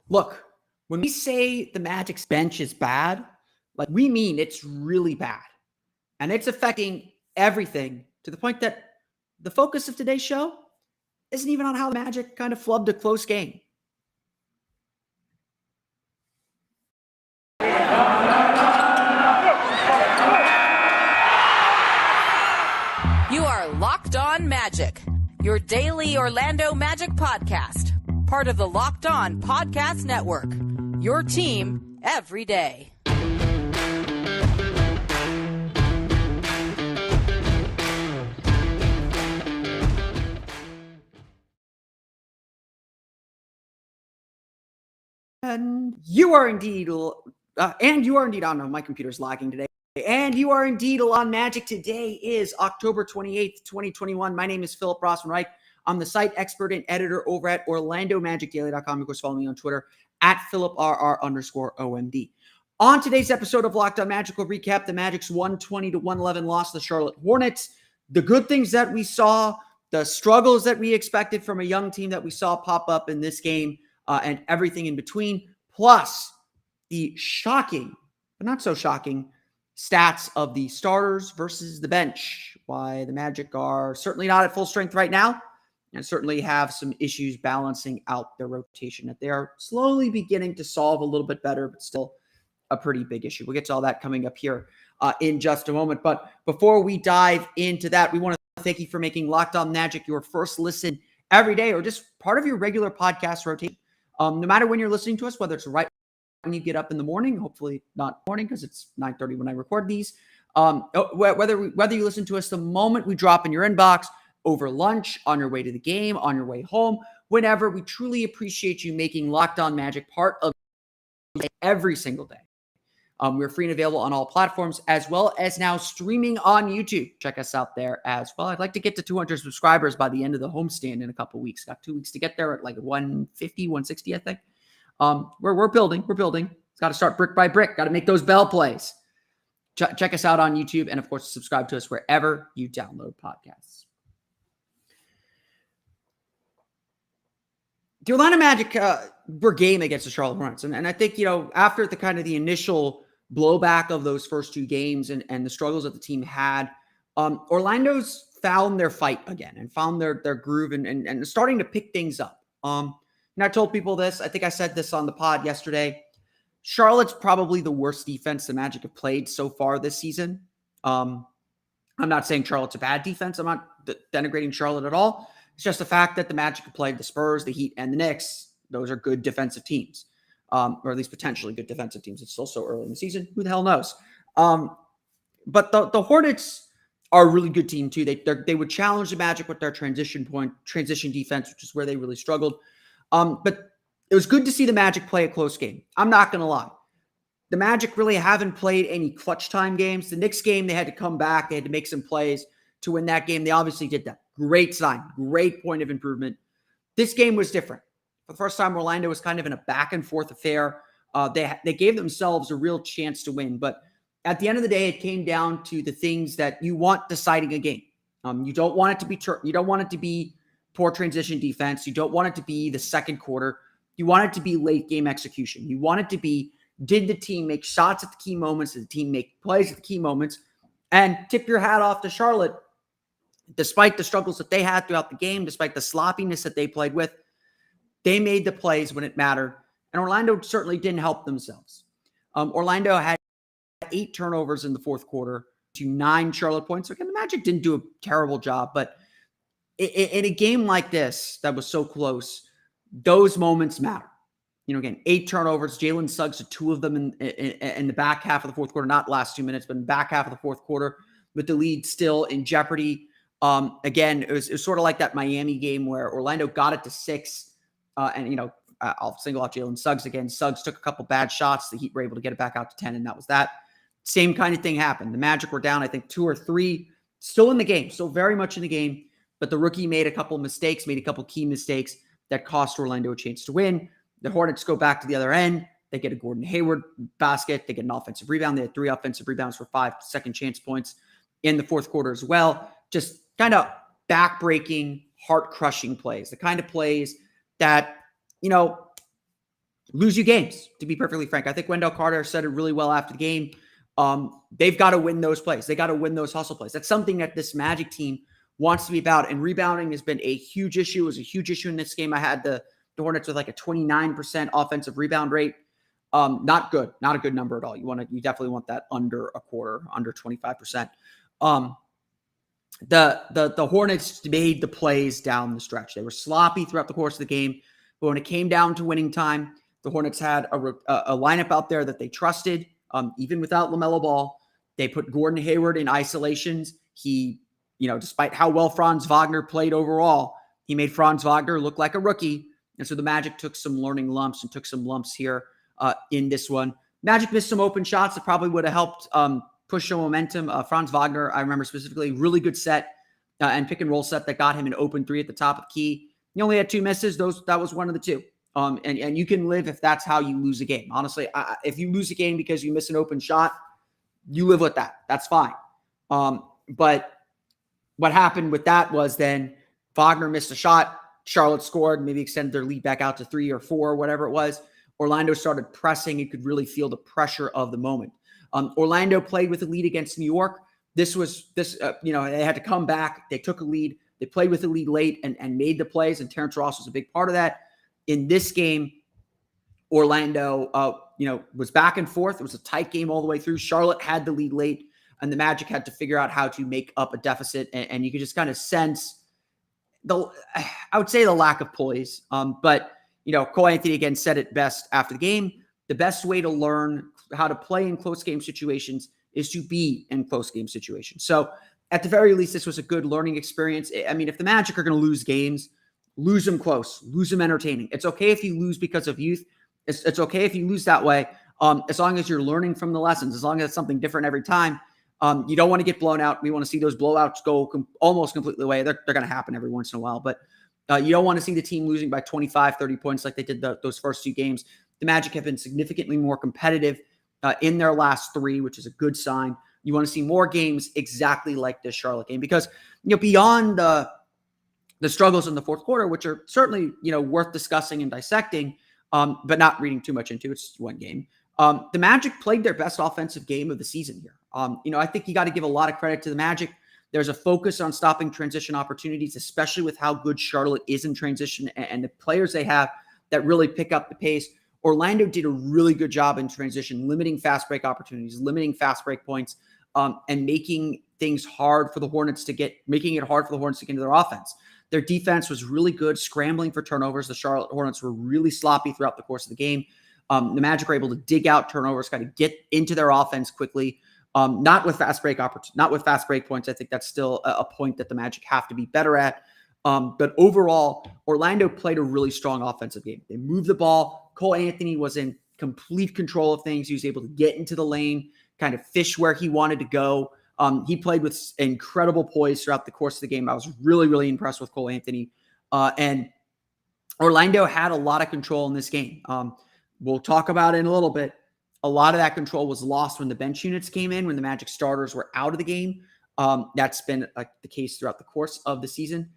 Look, when we say the Magic's bench is bad, like we mean it's really bad. And it's affecting everything to the point that the focus of today's show isn't even on how the Magic kind of flubbed a close game. You are Locked On Magic, your daily Orlando Magic podcast, part of the Locked On Podcast Network, your team every day. And you are indeed on. My computer's lagging today. And you are indeed on Magic. Today is October 28th, 2021. My name is Philip Rossman-Reich. I'm the site expert and editor over at OrlandoMagicDaily.com. Of course, follow me on Twitter at PhilipRR_OMD. On today's episode of Locked On Magic, we'll recap the Magic's 120-111 loss to the Charlotte Hornets, the good things that we saw, the struggles that we expected from a young team that we saw pop up in this game, and everything in between, plus the shocking, but not so shocking, stats of the starters versus the bench. Why the Magic are certainly not at full strength right now and certainly have some issues balancing out their rotation that they are slowly beginning to solve a little bit better, but still a pretty big issue. We'll get to all that coming up here in just a moment. But before we dive into that, we want to thank you for making Locked On Magic your first listen every day or just part of your regular podcast rotation. No matter when you're listening to us, whether it's right when you get up in the morning, hopefully not morning because it's 9:30 when I record these. Whether you listen to us the moment we drop in your inbox, over lunch, on your way to the game, on your way home, whenever, we truly appreciate you making Locked On Magic part of every single day. We're free and available on all platforms, as well as now streaming on YouTube. Check us out there as well. I'd like to get to 200 subscribers by the end of the homestand in a couple of weeks. Got 2 weeks to get there at like 150, 160, I think. We're building. It's got to start brick by brick. Got to make those bell plays. Check us out on YouTube. And of course, subscribe to us wherever you download podcasts. The Orlando Magic were game against the Charlotte Hornets. And I think, after the kind of the initial blowback of those first two games and the struggles that the team had, Orlando's found their fight again and found their groove and starting to pick things up. And I told people this, I think I said this on the pod yesterday. Charlotte's probably the worst defense the Magic have played so far this season. I'm not saying Charlotte's a bad defense. I'm not denigrating Charlotte at all. It's just the fact that the Magic have played the Spurs, the Heat, and the Knicks. Those are good defensive teams, or at least potentially good defensive teams. It's still so early in the season. Who the hell knows? But the Hornets are a really good team too. They would challenge the Magic with their transition defense, which is where they really struggled. But it was good to see the Magic play a close game. I'm not going to lie. The Magic really haven't played any clutch time games. The Knicks game, they had to come back. They had to make some plays to win that game. They obviously did that. Great sign. Great point of improvement. This game was different. For the first time, Orlando was kind of in a back and forth affair. They gave themselves a real chance to win. But at the end of the day, it came down to the things that you want deciding a game. You don't want it to be poor transition defense. You don't want it to be the second quarter. You want it to be late game execution. You want it to be, did the team make shots at the key moments? Did the team make plays at the key moments? And tip your hat off to Charlotte. Despite the struggles that they had throughout the game, despite the sloppiness that they played with, they made the plays when it mattered. And Orlando certainly didn't help themselves. Orlando had 8 turnovers in the fourth quarter to 9 Charlotte points. Again, the Magic didn't do a terrible job, but in a game like this that was so close, those moments matter. Again, 8 turnovers. Jalen Suggs had 2 of them in the back half of the fourth quarter, not last 2 minutes, but in the back half of the fourth quarter with the lead still in jeopardy. Again, it was sort of like that Miami game where Orlando got it to 6. I'll single out Jalen Suggs again. Suggs took a couple bad shots. The Heat were able to get it back out to 10, and that was that. Same kind of thing happened. The Magic were down, I think, 2 or 3, still in the game, still very much in the game. But the rookie made a couple mistakes, made a couple key mistakes that cost Orlando a chance to win. The Hornets go back to the other end. They get a Gordon Hayward basket. They get an offensive rebound. They had 3 offensive rebounds for 5 second chance points in the fourth quarter as well. Just kind of back-breaking, heart-crushing plays. The kind of plays that, lose you games, to be perfectly frank. I think Wendell Carter said it really well after the game. They've got to win those plays. They got to win those hustle plays. That's something that this Magic team wants to be about. And rebounding has been a huge issue. It was a huge issue in this game. I had the Hornets with like a 29% offensive rebound rate. Not good. Not a good number at all. You definitely want that under a quarter, under 25%. The Hornets made the plays down the stretch. They were sloppy throughout the course of the game, but when it came down to winning time, the Hornets had a lineup out there that they trusted, even without LaMelo Ball. They put Gordon Hayward in isolations. He, despite how well Franz Wagner played overall, he made Franz Wagner look like a rookie. And so the Magic took some learning lumps and took some lumps here in this one. Magic missed some open shots that probably would have helped push some momentum. Franz Wagner, I remember specifically, really good set and pick and roll set that got him an open three at the top of the key. He only had 2 misses. That was one of the 2. And you can live if that's how you lose a game. Honestly, if you lose a game because you miss an open shot, you live with that. That's fine. But what happened with that was then Wagner missed a shot. Charlotte scored, maybe extended their lead back out to 3 or 4, whatever it was. Orlando started pressing. You could really feel the pressure of the moment. Orlando played with a lead against New York. They had to come back. They took a lead. They played with the lead late and made the plays, and Terrence Ross was a big part of that. In this game, Orlando, was back and forth. It was a tight game all the way through. Charlotte had the lead late, and the Magic had to figure out how to make up a deficit, and you could just kind of sense I would say the lack of poise. But Cole Anthony again said it best after the game. The best way to learn how to play in close game situations is to be in close game situations. So at the very least, this was a good learning experience. I mean, if the Magic are going to lose games, lose them close, lose them entertaining. It's okay if you lose because of youth. It's okay if you lose that way, as long as you're learning from the lessons, as long as it's something different every time. You don't want to get blown out. We want to see those blowouts go almost completely away. They're going to happen every once in a while, but you don't want to see the team losing by 25, 30 points like they did those first 2 games. The Magic have been significantly more competitive in their last 3, which is a good sign. You want to see more games exactly like this Charlotte game because, beyond the struggles in the fourth quarter, which are certainly, worth discussing and dissecting, but not reading too much into. It's one game. The Magic played their best offensive game of the season here. I think you got to give a lot of credit to the Magic. There's a focus on stopping transition opportunities, especially with how good Charlotte is in transition and the players they have that really pick up the pace. Orlando did a really good job in transition, limiting fast break opportunities, limiting fast break points, and making things hard for the Hornets making it hard for the Hornets to get into their offense. Their defense was really good, scrambling for turnovers. The Charlotte Hornets were really sloppy throughout the course of the game. The Magic were able to dig out turnovers, kind of get into their offense quickly. Not with fast break points. I think that's still a point that the Magic have to be better at. But overall, Orlando played a really strong offensive game. They moved the ball. Cole Anthony was in complete control of things. He was able to get into the lane, kind of fish where he wanted to go. He played with incredible poise throughout the course of the game. I was really, really impressed with Cole Anthony. And Orlando had a lot of control in this game. We'll talk about it in a little bit. A lot of that control was lost when the bench units came in, when the Magic starters were out of the game. That's been the case throughout the course of the season.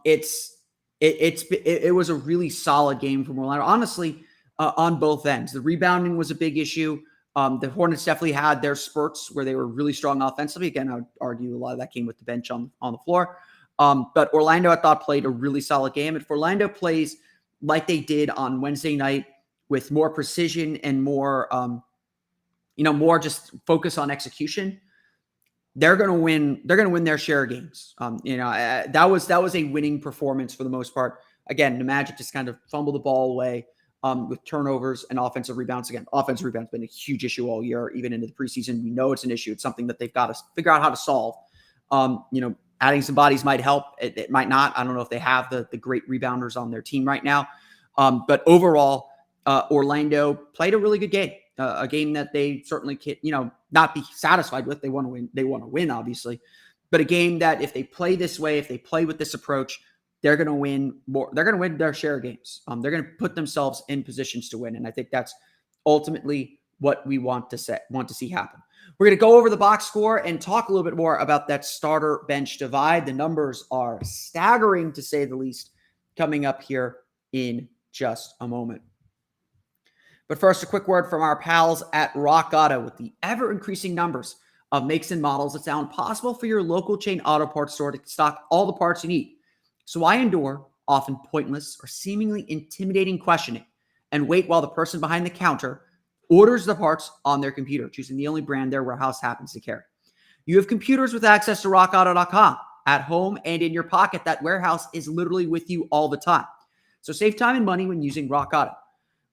It was a really solid game from Orlando, honestly, on both ends. The rebounding was a big issue. The Hornets definitely had their spurts where they were really strong offensively. Again, I would argue a lot of that came with the bench on the floor. But Orlando, I thought, played a really solid game. If Orlando plays like they did on Wednesday night with more precision and more, more just focus on execution, they're going to win. They're going to win their share of games. That was a winning performance for the most part. Again, the Magic just kind of fumbled the ball away with turnovers and offensive rebounds. Again, offensive rebounds been a huge issue all year, even into the preseason. We know it's an issue. It's something that they've got to figure out how to solve. Adding some bodies might help. It might not. I don't know if they have the great rebounders on their team right now. But overall, Orlando played a really good game. A game that they certainly can't, not be satisfied with. They want to win. They want to win, obviously. But a game that if they play this way, if they play with this approach, they're going to win more. They're going to win their share of games. They're going to put themselves in positions to win. And I think that's ultimately what we want to see happen. We're going to go over the box score and talk a little bit more about that starter bench divide. The numbers are staggering, to say the least, coming up here in just a moment. But first, a quick word from our pals at Rock Auto. With the ever-increasing numbers of makes and models, it's now impossible for your local chain auto parts store to stock all the parts you need. So why endure often pointless or seemingly intimidating questioning and wait while the person behind the counter orders the parts on their computer, choosing the only brand their warehouse happens to carry? You have computers with access to rockauto.com at home and in your pocket. That warehouse is literally with you all the time. So save time and money when using Rock Auto.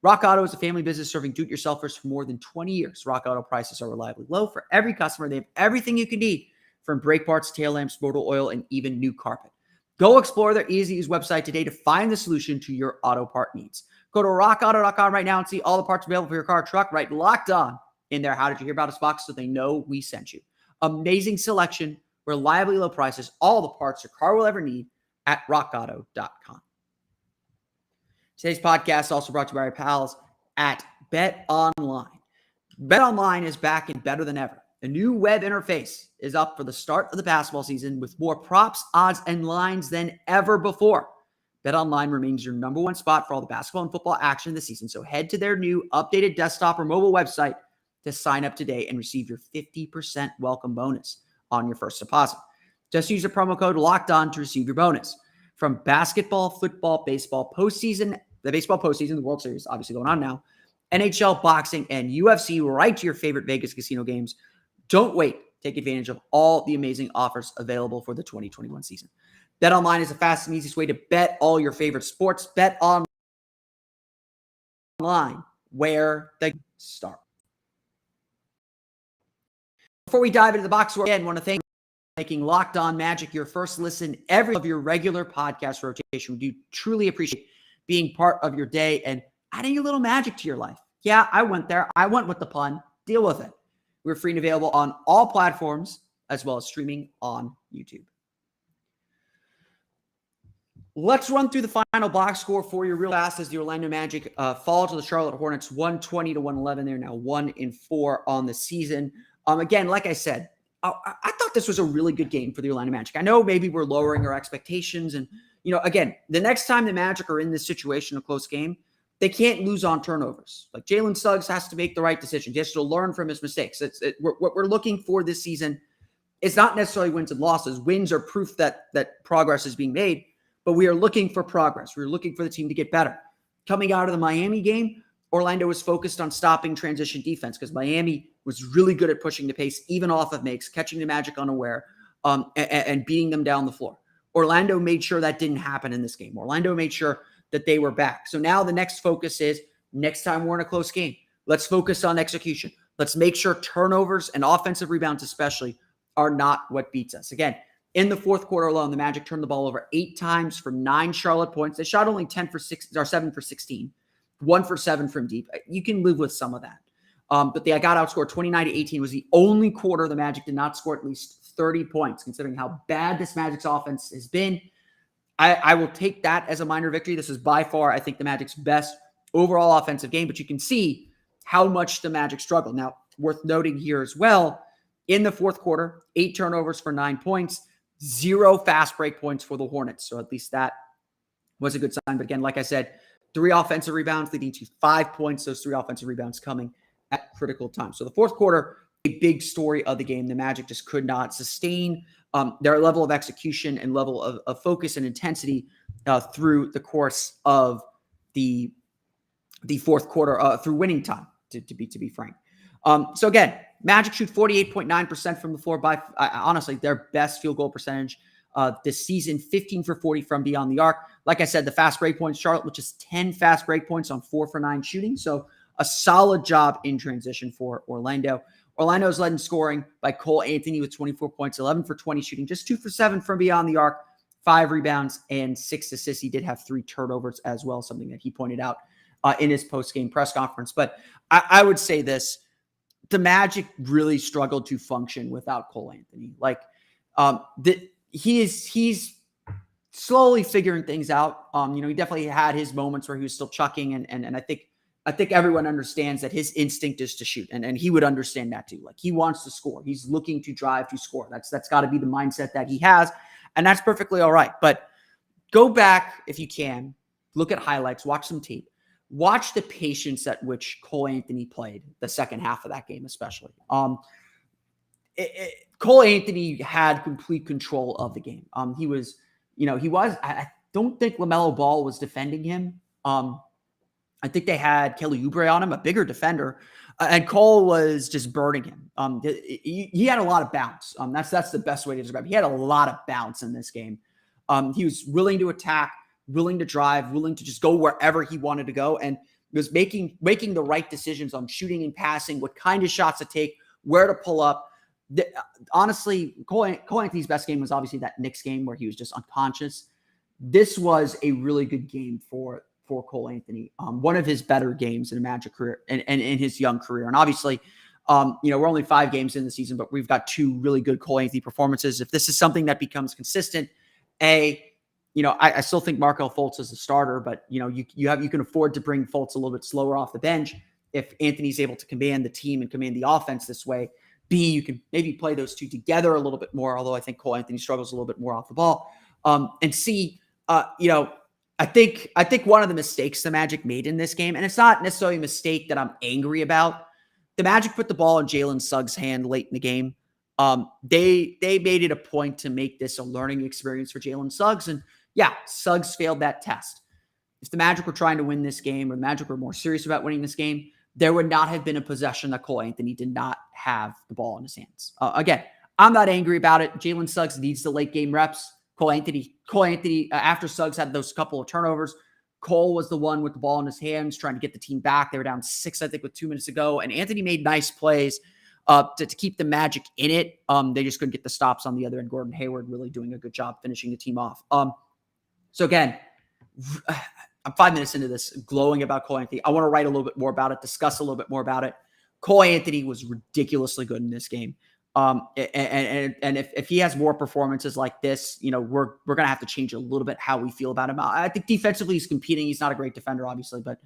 Rock Auto is a family business serving do-it-yourselfers for more than 20 years. Rock Auto prices are reliably low for every customer. They have everything you can need, from brake parts, tail lamps, motor oil, and even new carpet. Go explore their easy-to-use website today to find the solution to your auto part needs. Go to rockauto.com right now and see all the parts available for your car or truck. Right, Locked On in there. How did you hear about us box, so they know we sent you. Amazing selection, reliably low prices, all the parts your car will ever need at rockauto.com. Today's podcast is also brought to you by our pals at BetOnline. BetOnline is back and better than ever. A new web interface is up for the start of the basketball season with more props, odds, and lines than ever before. BetOnline remains your number one spot for all the basketball and football action this season. So head to their new updated desktop or mobile website to sign up today and receive your 50% welcome bonus on your first deposit. Just use the promo code LOCKEDON to receive your bonus. From basketball, football, baseball postseason, the baseball postseason, the World Series obviously going on now, NHL, boxing, and UFC, right to your favorite Vegas casino games. Don't wait. Take advantage of all the amazing offers available for the 2021 season. BetOnline is the fastest and easiest way to bet all your favorite sports. Bet online, where the start. Before we dive into the box score, again, I want to thank you for making Locked On Magic your first listen every of your regular podcast rotation. We do truly appreciate being part of your day and adding a little magic to your life. Yeah, I went there. I went with the pun. Deal with it. We're free and available on all platforms, as well as streaming on YouTube. Let's run through the final box score for you real fast as the Orlando Magic fall to the Charlotte Hornets 120-111. They're now 1-4 on the season. Again, like I said, I thought this was a really good game for the Orlando Magic. I know maybe we're lowering our expectations. And, again, the next time the Magic are in this situation, a close game, they can't lose on turnovers. Like Jalen Suggs has to make the right decisions. He has to learn from his mistakes. What we're looking for this season is not necessarily wins and losses. Wins are proof that progress is being made, but we are looking for progress. We're looking for the team to get better. Coming out of the Miami game, Orlando was focused on stopping transition defense because Miami was really good at pushing the pace, even off of makes, catching the Magic unaware, and beating them down the floor. Orlando made sure that didn't happen in this game. Orlando made sure that they were back. So now the next focus is, next time we're in a close game, let's focus on execution. Let's make sure turnovers and offensive rebounds especially are not what beats us. Again, in the fourth quarter alone, the Magic turned the ball over 8 times for 9 Charlotte points. They shot only 7 for 16, 1 for 7 from deep. You can live with some of that. But they got outscored 29-18. It was the only quarter the Magic did not score at least 30 points, considering how bad this Magic's offense has been. I will take that as a minor victory. This is by far, I think, the Magic's best overall offensive game, but you can see how much the Magic struggled. Now, worth noting here as well, in the fourth quarter, 8 turnovers for 9 points, 0 fast break points for the Hornets. So at least that was a good sign. But again, like I said, 3 offensive rebounds leading to 5 points. Those 3 offensive rebounds coming at critical times. So the fourth quarter, a big story of the game. The Magic just could not sustain their level of execution and level of focus and intensity through the course of the fourth quarter, through winning time, to be frank. So again, Magic shoot 48.9% from the floor by honestly their best field goal percentage this season, 15 for 40 from beyond the arc. Like I said, the fast break points, Charlotte with just 10 fast break points on 4 for 9 shooting. So a solid job in transition for Orlando. Orlando's led in scoring by Cole Anthony with 24 points, 11 for 20 shooting, just 2 for 7 from beyond the arc, 5 rebounds and 6 assists. He did have 3 turnovers as well, something that he pointed out in his post-game press conference. But I would say this, the Magic really struggled to function without Cole Anthony. Like he's slowly figuring things out. He definitely had his moments where he was still chucking, and I think everyone understands that his instinct is to shoot, and he would understand that too. Like he wants to score. He's looking to drive to score. That's got to be the mindset that he has, and that's perfectly all right. But go back if you can, look at highlights, watch some tape. watch the patience at which Cole Anthony played the second half of that game, especially. Cole Anthony had complete control of the game. I don't think LaMelo Ball was defending him. I think they had Kelly Oubre on him, a bigger defender, and Cole was just burning him. He had a lot of bounce. That's the best way to describe it. He had a lot of bounce in this game. He was willing to attack, willing to drive, willing to just go wherever he wanted to go, and was making the right decisions on shooting and passing, what kind of shots to take, where to pull up. Honestly, Cole Anthony's best game was obviously that Knicks game where he was just unconscious. This was a really good game for Cole Anthony. One of his better games in a Magic career and in his young career. And obviously, we're only 5 games in the season, but we've got 2 really good Cole Anthony performances. If this is something that becomes consistent, I still think Markelle Fultz is a starter, but you can afford to bring Fultz a little bit slower off the bench if Anthony's able to command the team and command the offense this way. B, you can maybe play those 2 together a little bit more, although I think Cole Anthony struggles a little bit more off the ball. And C, I think one of the mistakes the Magic made in this game, and it's not necessarily a mistake that I'm angry about, the Magic put the ball in Jalen Suggs' hand late in the game. They made it a point to make this a learning experience for Jalen Suggs, and yeah, Suggs failed that test. If the Magic were trying to win this game, or the Magic were more serious about winning this game, there would not have been a possession that Cole Anthony did not have the ball in his hands. Again, I'm not angry about it. Jalen Suggs needs the late game reps. Cole Anthony, after Suggs had those couple of turnovers, Cole was the one with the ball in his hands trying to get the team back. They were down 6, I think, with 2 minutes to go. And Anthony made nice plays to keep the Magic in it. They just couldn't get the stops on the other end. Gordon Hayward really doing a good job finishing the team off. So again, I'm 5 minutes into this, glowing about Cole Anthony. I want to write a little bit more about it, discuss a little bit more about it. Cole Anthony was ridiculously good in this game. And if he has more performances like this, we're going to have to change a little bit how we feel about him. I think defensively he's competing. He's not a great defender, obviously, but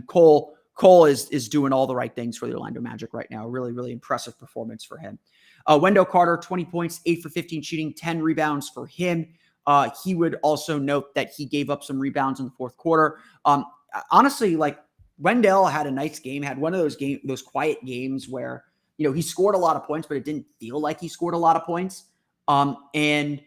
Cole is doing all the right things for the Orlando Magic right now. Really, really impressive performance for him. Wendell Carter, 20 points, 8 for 15 shooting, 10 rebounds for him. He would also note that he gave up some rebounds in the fourth quarter. Honestly, Wendell had a nice game, had one of those quiet games where, he scored a lot of points, but it didn't feel like he scored a lot of points. And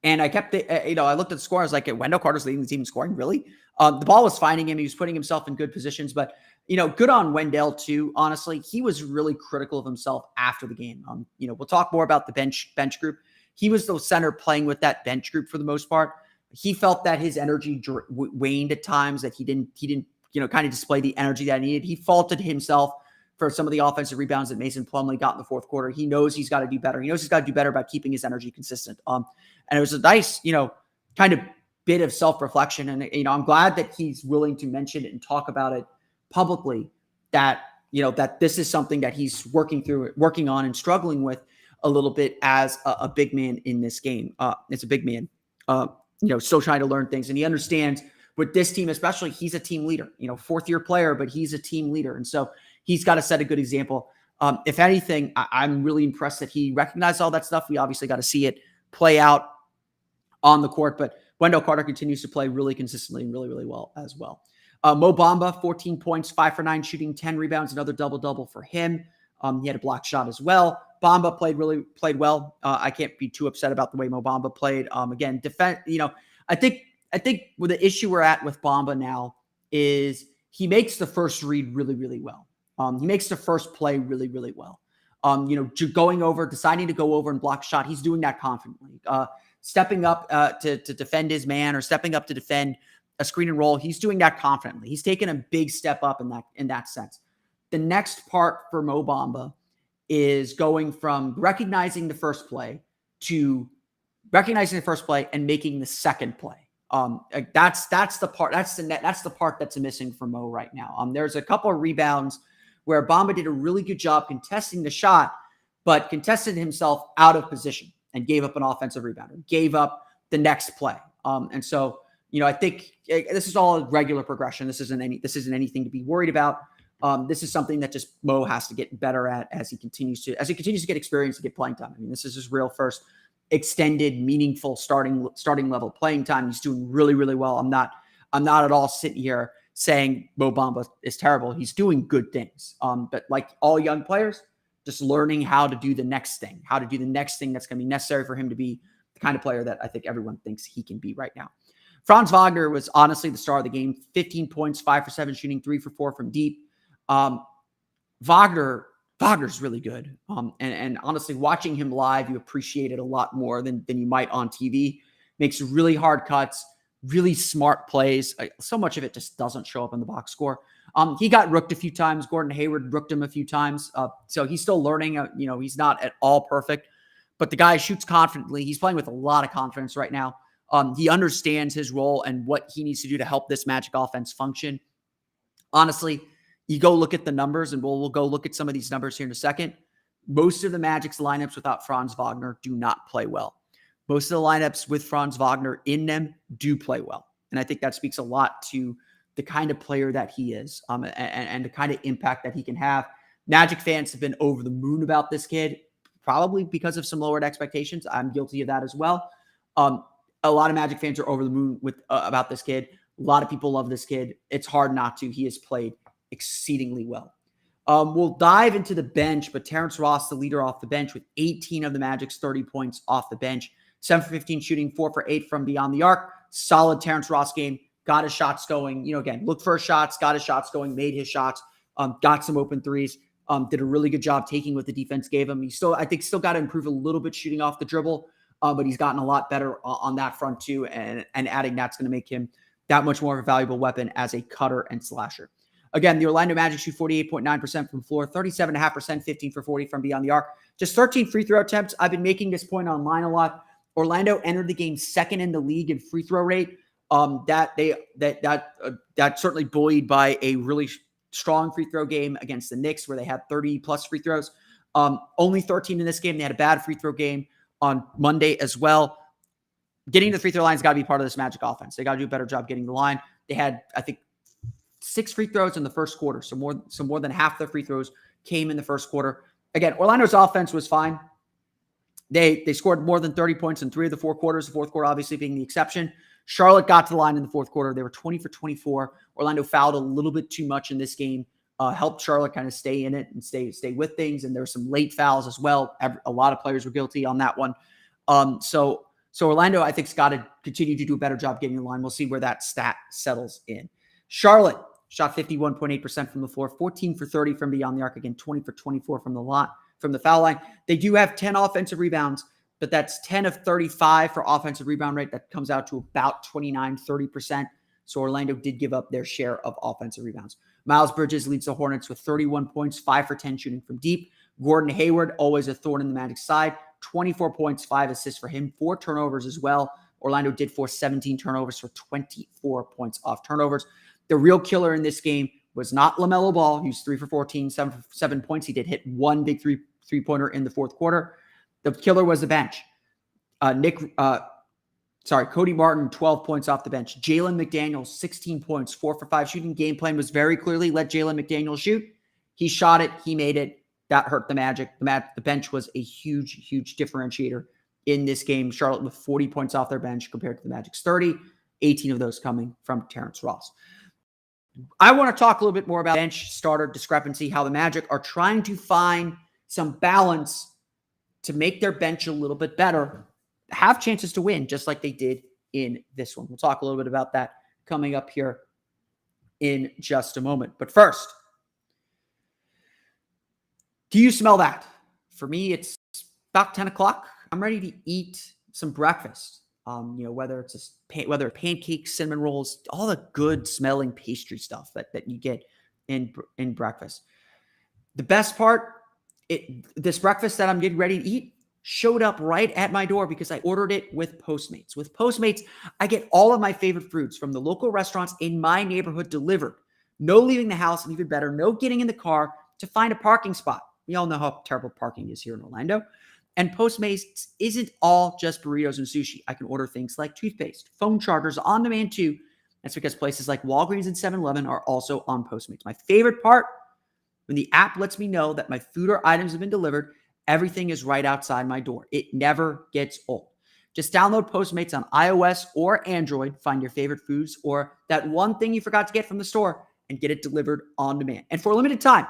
I kept I looked at the score. I was like, Wendell Carter's leading the team in scoring. Really? The ball was finding him. He was putting himself in good positions, but good on Wendell too. Honestly, he was really critical of himself after the game. We'll talk more about the bench group. He was the center playing with that bench group for the most part. He felt that his energy waned at times, that he didn't kind of display the energy that he needed. He faulted himself for some of the offensive rebounds that Mason Plumlee got in the fourth quarter. He knows he's got to do better. He knows he's got to do better about keeping his energy consistent. And it was a nice, kind of bit of self-reflection. And, I'm glad that he's willing to mention it and talk about it publicly, that this is something that he's working on and struggling with a little bit as a big man in this game. It's a big man, still trying to learn things. And he understands with this team, especially, he's a team leader, 4th-year player, but he's a team leader. And so he's got to set a good example. If anything, I'm really impressed that he recognized all that stuff. We obviously got to see it play out on the court, but Wendell Carter continues to play really consistently and really, really well as well. Mo Bamba, 14 points, 5 for 9 shooting, 10 rebounds, another double-double for him. He had a block shot as well. Bamba played well. I can't be too upset about the way Mo Bamba played. Again, defense, I think with the issue we're at with Bamba now is he makes the first read really, really well. He makes the first play really, really well. Deciding to go over and block shot. He's doing that confidently. Stepping up to defend his man, or stepping up to defend a screen and roll. He's doing that confidently. He's taken a big step up in that sense. The next part for Mo Bamba is going from recognizing the first play and making the second play. That's the part. That's the part that's missing for Mo right now. There's a couple of rebounds where Bamba did a really good job contesting the shot, but contested himself out of position and gave up an offensive rebound, or gave up the next play. And so, I think this is all a regular progression. This isn't anything to be worried about. This is something that just Mo has to get better at as he continues to get experience and get playing time. I mean, this is his real first extended, meaningful starting level playing time. He's doing really, really well. I'm not at all sitting here saying Mo Bamba is terrible. He's doing good things. But like all young players, just learning how to do the next thing, that's going to be necessary for him to be the kind of player that I think everyone thinks he can be right now. Franz Wagner was honestly the star of the game. 15 points, 5 for 7 shooting, 3 for 4 from deep. Wagner's really good. And honestly, watching him live, you appreciate it a lot more than you might on TV. Makes really hard cuts, really smart plays. So much of it just doesn't show up in the box score. He got rooked a few times. Gordon Hayward rooked him a few times. So he's still learning. He's not at all perfect, but the guy shoots confidently. He's playing with a lot of confidence right now. He understands his role and what he needs to do to help this Magic offense function. Honestly, you go look at the numbers, and we'll go look at some of these numbers here in a second. Most of the Magic's lineups without Franz Wagner do not play well. Most of the lineups with Franz Wagner in them do play well. And I think that speaks a lot to the kind of player that he is, and the kind of impact that he can have. Magic fans have been over the moon about this kid, probably because of some lowered expectations. I'm guilty of that as well. A lot of Magic fans are over the moon about this kid. A lot of people love this kid. It's hard not to. He has played exceedingly well. We'll dive into the bench, but Terrence Ross, the leader off the bench, with 18 of the Magic's 30 points off the bench. 7 for 15 shooting, 4 for 8 from beyond the arc. Solid Terrence Ross game. Got his shots going. Again, looked for his shots, got his shots going, made his shots, got some open threes. Did a really good job taking what the defense gave him. He still got to improve a little bit shooting off the dribble, but he's gotten a lot better on that front too. And adding that's going to make him that much more of a valuable weapon as a cutter and slasher. Again, the Orlando Magic shoot 48.9% from the floor, 37.5%, 15 for 40 from beyond the arc. Just 13 free throw attempts. I've been making this point online a lot. Orlando entered the game second in the league in free throw rate. That certainly buoyed by a really strong free throw game against the Knicks, where they had 30 plus free throws. Only 13 in this game. They had a bad free throw game on Monday as well. Getting to the free throw line has got to be part of this Magic offense. They got to do a better job getting the line. They had, I think, 6 free throws in the first quarter. So more than half the free throws came in the first quarter. Again, Orlando's offense was fine. They scored more than 30 points in 3 of the 4 quarters, the fourth quarter obviously being the exception. Charlotte got to the line in the fourth quarter. They were 20 for 24. Orlando fouled a little bit too much in this game. Helped Charlotte kind of stay in it and stay with things. And there were some late fouls as well. A lot of players were guilty on that one. So Orlando, I think, has got to continue to do a better job getting the line. We'll see where that stat settles in. Charlotte shot 51.8% from the floor, 14 for 30 from beyond the arc. Again, 20 for 24 from the foul line. They do have 10 offensive rebounds, but that's 10 of 35 for offensive rebound rate. That comes out to about 30%. So Orlando did give up their share of offensive rebounds. Miles Bridges leads the Hornets with 31 points, 5 for 10 shooting from deep. Gordon Hayward, always a thorn in the Magic side, 24 points, 5 assists for him, 4 turnovers as well. Orlando did force 17 turnovers for 24 points off turnovers. The real killer in this game was not LaMelo Ball. He was 3 for 14, 7 points. He did hit one big three-pointer in the fourth quarter. The killer was the bench. Cody Martin, 12 points off the bench. Jalen McDaniels, 16 points, 4 for 5 shooting. Game plan was very clearly let Jalen McDaniels shoot. He shot it. He made it. That hurt the Magic. The bench was a huge, huge differentiator in this game. Charlotte with 40 points off their bench compared to the Magic's 30, 18 of those coming from Terrence Ross. I want to talk a little bit more about bench starter discrepancy, how the Magic are trying to find some balance to make their bench a little bit better, have chances to win, just like they did in this one. We'll talk a little bit about that coming up here in just a moment. But first, do you smell that? For me, it's about 10 o'clock. I'm ready to eat some breakfast. Whether pancakes, cinnamon rolls, all the good smelling pastry stuff that you get in breakfast. The best part, this breakfast that I'm getting ready to eat showed up right at my door because I ordered it with Postmates. With Postmates, I get all of my favorite foods from the local restaurants in my neighborhood delivered. No leaving the house, and even better, no getting in the car to find a parking spot. We all know how terrible parking is here in Orlando. And Postmates isn't all just burritos and sushi. I can order things like toothpaste, phone chargers on demand too. That's because places like Walgreens and 7-Eleven are also on Postmates. My favorite part, when the app lets me know that my food or items have been delivered, everything is right outside my door. It never gets old. Just download Postmates on iOS or Android, find your favorite foods or that one thing you forgot to get from the store, and get it delivered on demand. And for a limited time,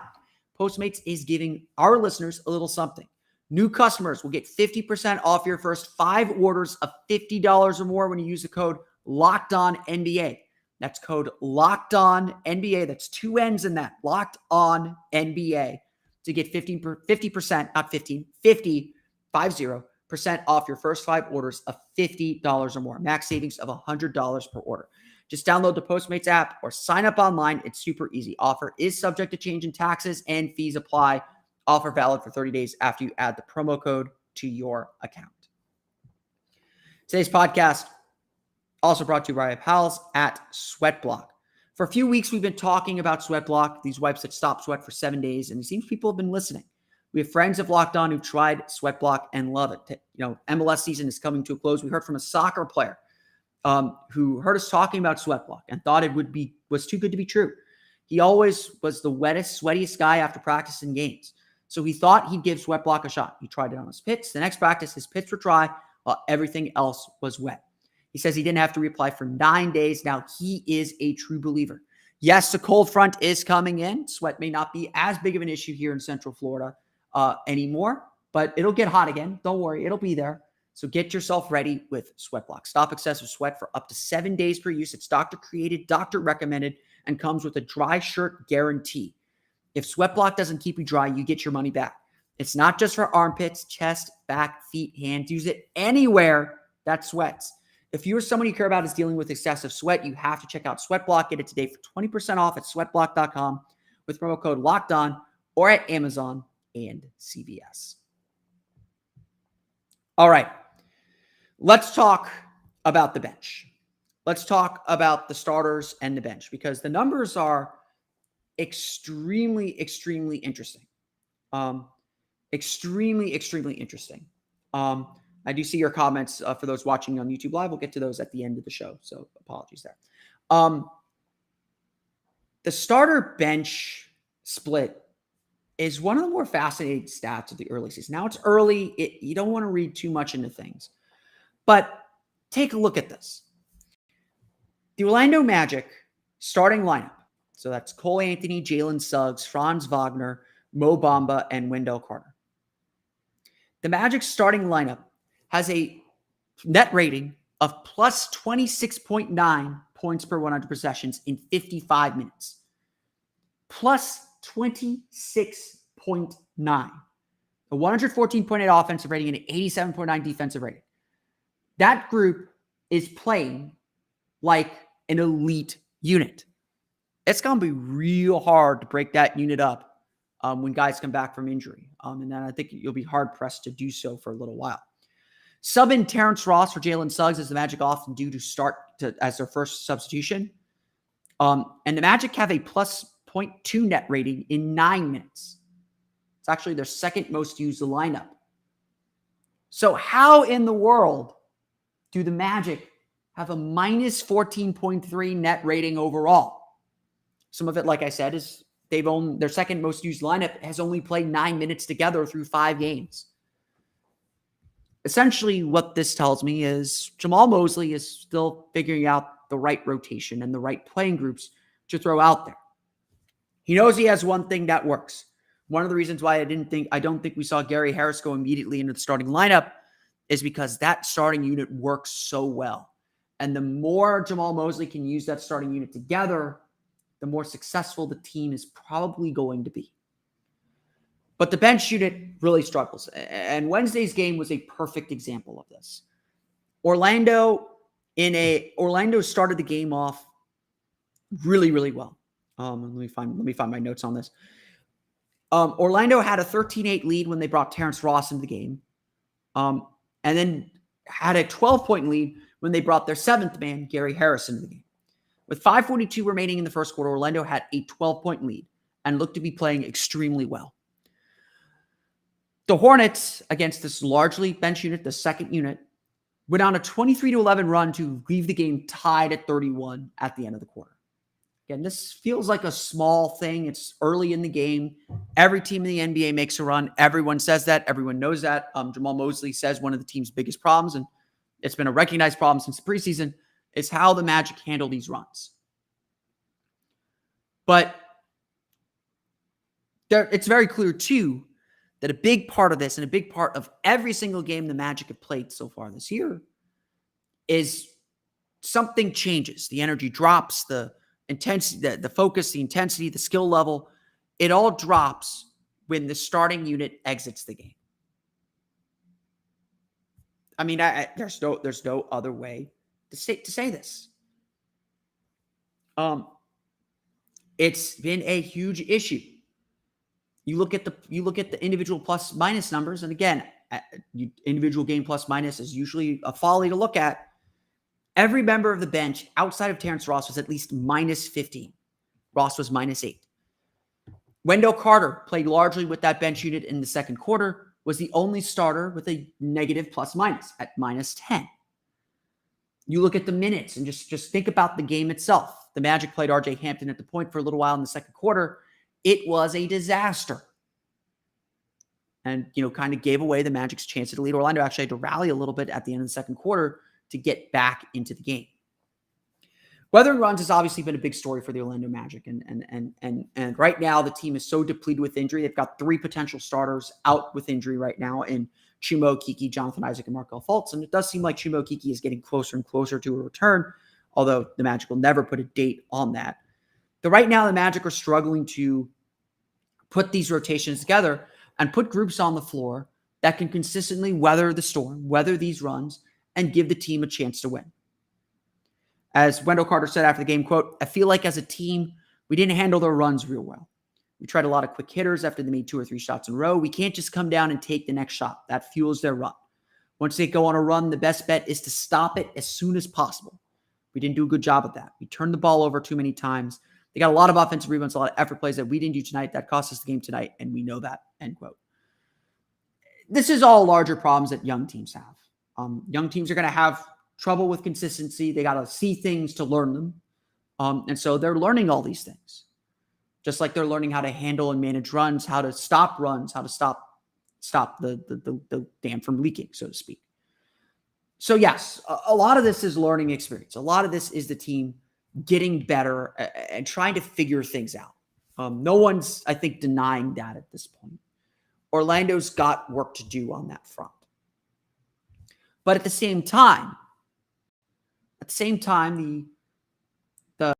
Postmates is giving our listeners a little something. New customers will get 50% off your first 5 orders of $50 or more when you use the code LOCKEDONNBA. That's code LOCKEDONNBA. That's 2 N's in that. LOCKEDONNBA to get 50%, not 15, 50% off your first 5 orders of $50 or more. Max savings of $100 per order. Just download the Postmates app or sign up online. It's super easy. Offer is subject to change in taxes and fees apply. Offer valid for 30 days after you add the promo code to your account. Today's podcast also brought to you by our pals at SweatBlock. For a few weeks, we've been talking about SweatBlock, these wipes that stop sweat for 7 days, and it seems people have been listening. We have friends of Locked On who've tried SweatBlock and love it. MLS season is coming to a close. We heard from a soccer player who heard us talking about SweatBlock and thought it was too good to be true. He always was the wettest, sweatiest guy after practice and games. So he thought he'd give SweatBlock a shot. He tried it on his pits. The next practice, his pits were dry while everything else was wet. He says he didn't have to reapply for 9 days. Now he is a true believer. Yes, the cold front is coming in. Sweat may not be as big of an issue here in Central Florida anymore, but it'll get hot again. Don't worry, it'll be there. So get yourself ready with SweatBlock. Stop excessive sweat for up to 7 days per use. It's doctor created, doctor recommended, and comes with a dry shirt guarantee. If SweatBlock doesn't keep you dry, you get your money back. It's not just for armpits, chest, back, feet, hands. Use it anywhere that sweats. If you or someone you care about is dealing with excessive sweat, you have to check out SweatBlock. Get it today for 20% off at sweatblock.com with promo code LOCKEDON or at Amazon and CVS. All right. Let's talk about the bench. Let's talk about the starters and the bench because the numbers are extremely, extremely interesting. Extremely interesting. I do see your comments for those watching on YouTube Live. We'll get to those at the end of the show, so apologies there. The starter bench split is one of the more fascinating stats of the early season. Now it's early. You don't want to read too much into things. But take a look at this. The Orlando Magic starting lineup. So that's Cole Anthony, Jalen Suggs, Franz Wagner, Mo Bamba, and Wendell Carter. The Magic starting lineup has a net rating of plus 26.9 points per 100 possessions in 55 minutes. Plus 26.9. A 114.8 offensive rating and an 87.9 defensive rating. That group is playing like an elite unit. It's going to be real hard to break that unit up when guys come back from injury. And then I think you'll be hard-pressed to do so for a little while. Sub in Terrence Ross for Jalen Suggs, as the Magic often do as their first substitution. And the Magic have a plus 0.2 net rating in 9 minutes. It's actually their second most used lineup. So how in the world do the Magic have a minus 14.3 net rating overall? Some of it, like I said, is their second most used lineup has only played 9 minutes together through 5 games. Essentially, what this tells me is Jamal Mosley is still figuring out the right rotation and the right playing groups to throw out there. He knows he has one thing that works. One of the reasons why I don't think we saw Gary Harris go immediately into the starting lineup is because that starting unit works so well. And the more Jamal Mosley can use that starting unit together, the more successful the team is probably going to be. But the bench unit really struggles. And Wednesday's game was a perfect example of this. Orlando started the game off really, really well. Let me find my notes on this. Orlando had a 13-8 lead when they brought Terrence Ross into the game. And then had a 12-point lead when they brought their 7th man, Gary Harris, into the game. With 5:42 remaining in the first quarter, Orlando had a 12-point lead and looked to be playing extremely well. The Hornets, against this largely bench unit, the second unit, went on a 23-11 run to leave the game tied at 31 at the end of the quarter. Again, this feels like a small thing. It's early in the game. Every team in the NBA makes a run. Everyone says that. Everyone knows that. Jamal Mosley says one of the team's biggest problems, and It's been a recognized problem since the preseason. It's how the Magic handle these runs. But it's very clear, too, that a big part of this and a big part of every single game the Magic have played so far this year is something changes. The energy drops, the intensity, the focus, the intensity, the skill level. It all drops when the starting unit exits the game. I mean, there's no other way to say this. It's been a huge issue. You look at the individual plus minus numbers, and again, individual game plus minus is usually a folly to look at. Every member of the bench outside of Terrence Ross was at least minus 15. Ross was minus 8. Wendell Carter played largely with that bench unit in the second quarter, was the only starter with a negative plus minus at minus 10. You look at the minutes and just think about the game itself. The Magic played RJ Hampton at the point for a little while in the second quarter. It was a disaster. And, kind of gave away the Magic's chance to lead. Orlando actually had to rally a little bit at the end of the second quarter to get back into the game. Weathering runs has obviously been a big story for the Orlando Magic. And right now the team is so depleted with injury. They've got 3 potential starters out with injury right now in Chuma Okeke, Jonathan Isaac, and Markelle Fultz. And it does seem like Chuma Okeke is getting closer and closer to a return, although the Magic will never put a date on that. But right now the Magic are struggling to put these rotations together and put groups on the floor that can consistently weather the storm, weather these runs, and give the team a chance to win. As Wendell Carter said after the game, quote, "I feel like as a team, we didn't handle their runs real well. We tried a lot of quick hitters after they made 2 or 3 shots in a row. We can't just come down and take the next shot. That fuels their run. Once they go on a run, the best bet is to stop it as soon as possible. We didn't do a good job of that. We turned the ball over too many times. They got a lot of offensive rebounds, a lot of effort plays that we didn't do tonight. That cost us the game tonight, and we know that," end quote. This is all larger problems that young teams have. Young teams are going to have trouble with consistency. They got to see things to learn them. And so they're learning all these things. Just like they're learning how to handle and manage runs, how to stop runs, how to stop the dam from leaking, so to speak. So yes, a lot of this is learning experience. A lot of this is the team getting better and trying to figure things out. No one's, I think, denying that at this point. Orlando's got work to do on that front. But at the same time, the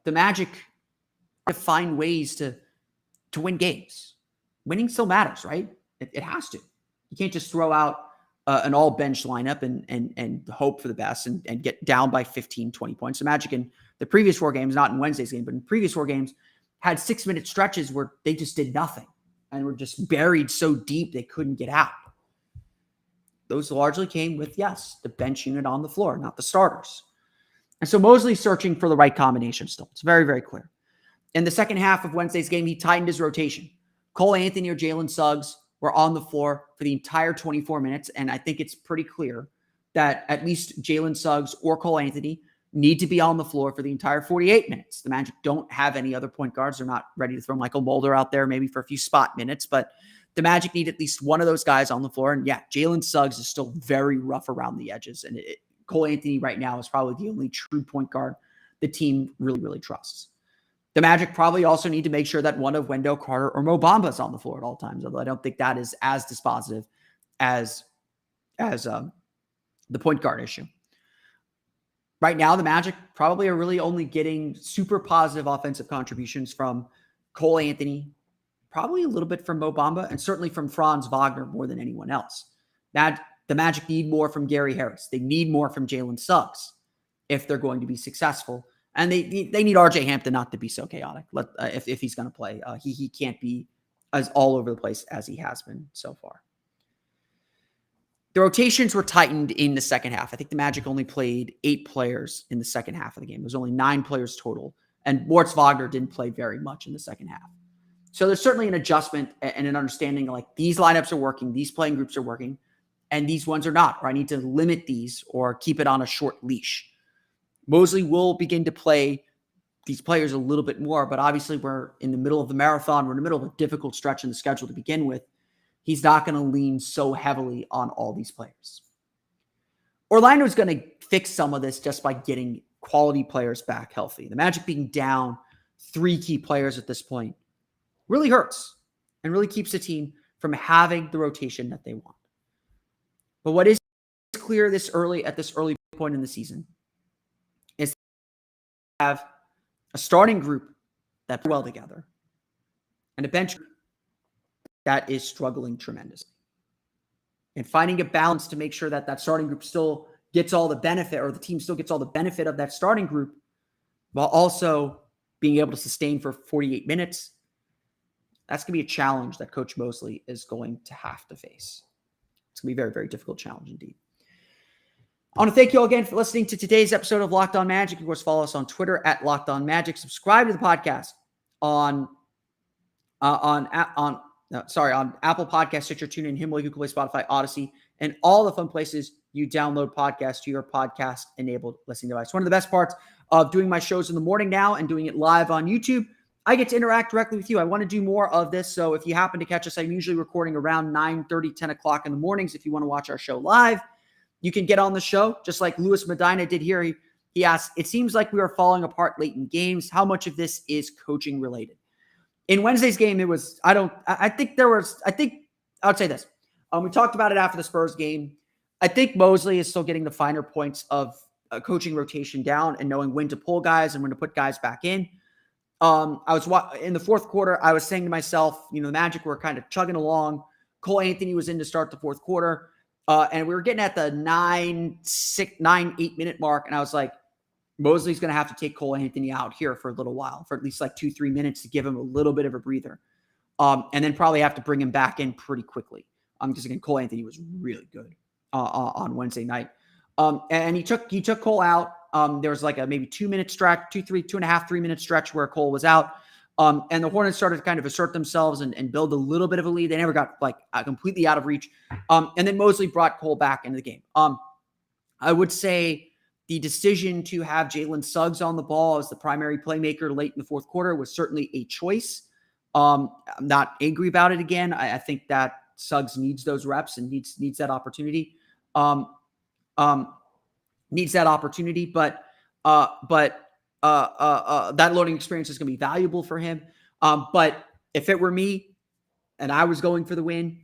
Magic to find ways to win games. Winning still matters, right? It has to. You can't just throw out an all-bench lineup and hope for the best and get down by 15, 20 points. The Magic in the previous 4 games, not in Wednesday's game, but in previous 4 games, had 6-minute stretches where they just did nothing and were just buried so deep they couldn't get out. Those largely came with, yes, the bench unit on the floor, not the starters. And so Mosley's searching for the right combination still. It's very, very clear. In the second half of Wednesday's game, he tightened his rotation. Cole Anthony or Jalen Suggs were on the floor for the entire 24 minutes, and I think it's pretty clear that at least Jalen Suggs or Cole Anthony need to be on the floor for the entire 48 minutes. The Magic don't have any other point guards. They're not ready to throw Michael Mulder out there maybe for a few spot minutes, but the Magic need at least one of those guys on the floor. And yeah, Jalen Suggs is still very rough around the edges. And Cole Anthony right now is probably the only true point guard the team really, really trusts. The Magic probably also need to make sure that one of Wendell Carter or Mo Bamba is on the floor at all times, although I don't think that is as dispositive as the point guard issue. Right now, the Magic probably are really only getting super positive offensive contributions from Cole Anthony, probably a little bit from Mo Bamba, and certainly from Franz Wagner more than anyone else. The Magic need more from Gary Harris. They need more from Jalen Suggs if they're going to be successful. And they need RJ Hampton not to be so chaotic if he's going to play. He can't be as all over the place as he has been so far. The rotations were tightened in the second half. I think the Magic only played 8 players in the second half of the game. There was only 9 players total. And Moritz Wagner didn't play very much in the second half. So there's certainly an adjustment and an understanding like these lineups are working, these playing groups are working, and these ones are not, or I need to limit these or keep it on a short leash. Mosley will begin to play these players a little bit more, but obviously we're in the middle of the marathon. We're in the middle of a difficult stretch in the schedule to begin with. He's not going to lean so heavily on all these players. Orlando's going to fix some of this just by getting quality players back healthy. The Magic being down 3 key players at this point really hurts and really keeps the team from having the rotation that they want. But what is clear at this early point in the season is to have a starting group that plays well together and a bench group that is struggling tremendously. And finding a balance to make sure that that starting group still gets all the benefit, or the team still gets all the benefit of that starting group, while also being able to sustain for 48 minutes. That's going to be a challenge that Coach Mosley is going to have to face. It's going to be a very, very difficult challenge indeed. I want to thank you all again for listening to today's episode of Locked On Magic. Of course, follow us on Twitter at Locked On Magic. Subscribe to the podcast on Apple Podcasts, Stitcher, TuneIn, Himalaya, Google Play, Spotify, Odyssey, and all the fun places you download podcasts to your podcast-enabled listening device. One of the best parts of doing my shows in the morning now and doing it live on YouTube, I get to interact directly with you. I want to do more of this, so if you happen to catch us, I'm usually recording around 9:30, 10 o'clock in the mornings. If you want to watch our show live, you can get on the show, just like Louis Medina did here. He asked, it seems like we are falling apart late in games. How much of this is coaching related? In Wednesday's game, it was, I would say this. We talked about it after the Spurs game. I think Mosley is still getting the finer points of coaching rotation down and knowing when to pull guys and when to put guys back in. In the fourth quarter, I was saying to myself, the Magic were kind of chugging along. Cole Anthony was in to start the fourth quarter. And we were getting at the 9-8 minute mark. And I was like, Mosley's going to have to take Cole Anthony out here for a little while, for at least like 2-3 minutes to give him a little bit of a breather. And then probably have to bring him back in pretty quickly. Because again, Cole Anthony was really good on Wednesday night. And he took Cole out. There was like a maybe 2-minute stretch, 2.5, 3-minute stretch where Cole was out. And the Hornets started to kind of assert themselves and build a little bit of a lead. They never got like completely out of reach. And then Mosley brought Cole back into the game. I would say the decision to have Jalen Suggs on the ball as the primary playmaker late in the fourth quarter was certainly a choice. I'm not angry about it again. I think that Suggs needs those reps and needs that opportunity. But that learning experience is going to be valuable for him. But if it were me and I was going for the win,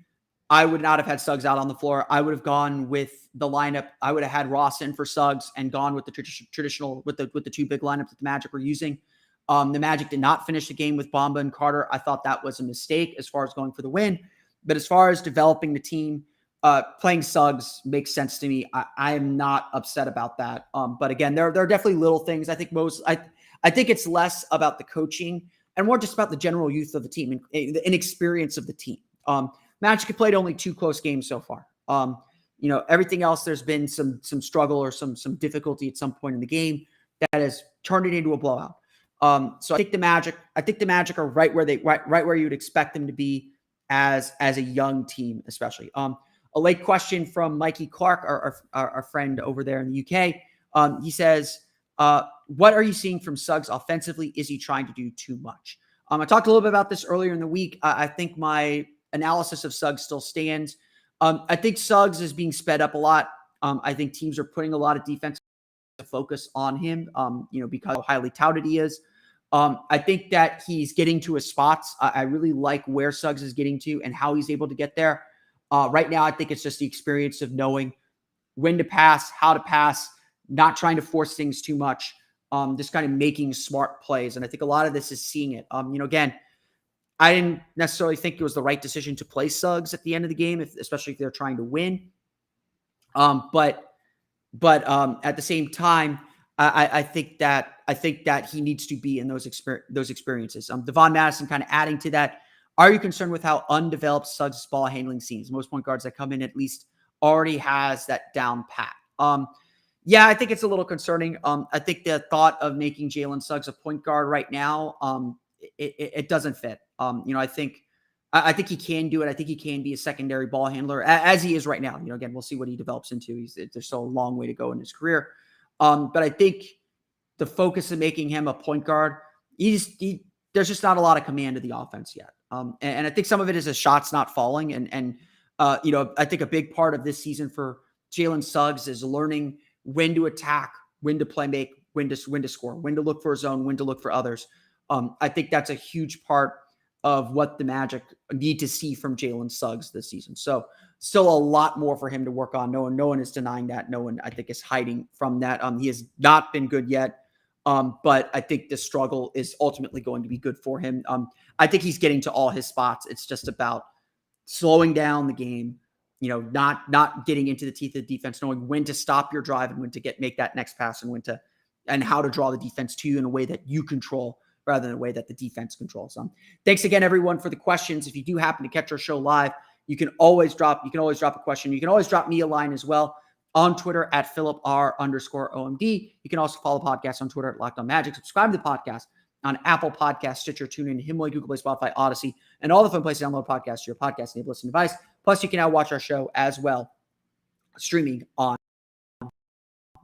I would not have had Suggs out on the floor. I would have gone with the lineup. I would have had Ross in for Suggs and gone with the traditional, with the 2 big lineups that the Magic were using. The Magic did not finish the game with Bamba and Carter. I thought that was a mistake as far as going for the win. But as far as developing the team, playing Suggs makes sense to me. I am not upset about that. But again, there are definitely little things. I think I think it's less about the coaching and more just about the general youth of the team and inexperience of the team. Magic have played only 2 close games so far. Everything else, there's been some struggle or some difficulty at some point in the game that has turned it into a blowout. So I think the Magic are right where you would expect them to be as a young team, especially. A late question from Mikey Clark, our friend over there in the UK. He says, what are you seeing from Suggs offensively? Is he trying to do too much? I talked a little bit about this earlier in the week. I think my analysis of Suggs still stands. I think Suggs is being sped up a lot. I think teams are putting a lot of defensive focus on him, because how highly touted he is. I think that he's getting to his spots. I really like where Suggs is getting to and how he's able to get there. Right now, I think it's just the experience of knowing when to pass, how to pass, not trying to force things too much, just kind of making smart plays. And I think a lot of this is seeing it. Again, I didn't necessarily think it was the right decision to play Suggs at the end of the game, especially if they're trying to win. But at the same time, I think that he needs to be in those experiences. Devon Madison kind of adding to that. Are you concerned with how undeveloped Suggs' ball handling seems? Most point guards that come in at least already has that down pat. Yeah, I think it's a little concerning. I think the thought of making Jalen Suggs a point guard right now, it doesn't fit. I think he can do it. I think he can be a secondary ball handler as he is right now. Again, we'll see what he develops into. There's still a long way to go in his career. But I think the focus of making him a point guard, there's just not a lot of command of the offense yet. And I think some of it is his shots not falling. And I think a big part of this season for Jalen Suggs is learning when to attack, when to play make, when to score, when to look for his own, when to look for others. I think that's a huge part of what the Magic need to see from Jalen Suggs this season. So still a lot more for him to work on. No one is denying that. No one, I think, is hiding from that. He has not been good yet. But I think the struggle is ultimately going to be good for him. I think he's getting to all his spots. It's just about slowing down the game, not getting into the teeth of the defense, knowing when to stop your drive and when to make that next pass and how to draw the defense to you in a way that you control rather than a way that the defense controls. Thanks again, everyone, for the questions. If you do happen to catch our show live, you can always drop a question. You can always drop me a line as well on Twitter at @PhilipR_OMD. You can also follow the podcast on Twitter at Locked On Magic. Subscribe to the podcast on Apple Podcasts, Stitcher, TuneIn, Himalaya, Google Play, Spotify, Odyssey, and all the fun places to download podcasts to your podcast-enabled listening device. Plus, you can now watch our show as well, streaming on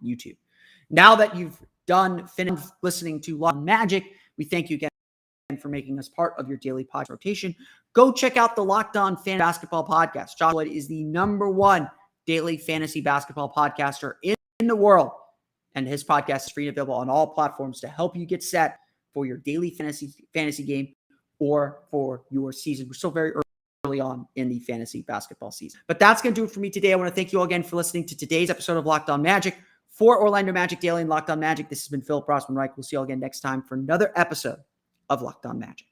YouTube. Now that you've finished listening to Locked On Magic, we thank you again for making us part of your daily podcast rotation. Go check out the Locked On Fan Basketball Podcast. Charlotte is the #1 daily fantasy basketball podcaster in the world, and his podcast is free and available on all platforms to help you get set for your daily fantasy game or for your season. We're still very early on in the fantasy basketball season. But that's going to do it for me today. I want to thank you all again for listening to today's episode of Locked On Magic. For Orlando Magic Daily and Locked On Magic, this has been Philip Rossman-Reich. We'll see you all again next time for another episode of Locked On Magic.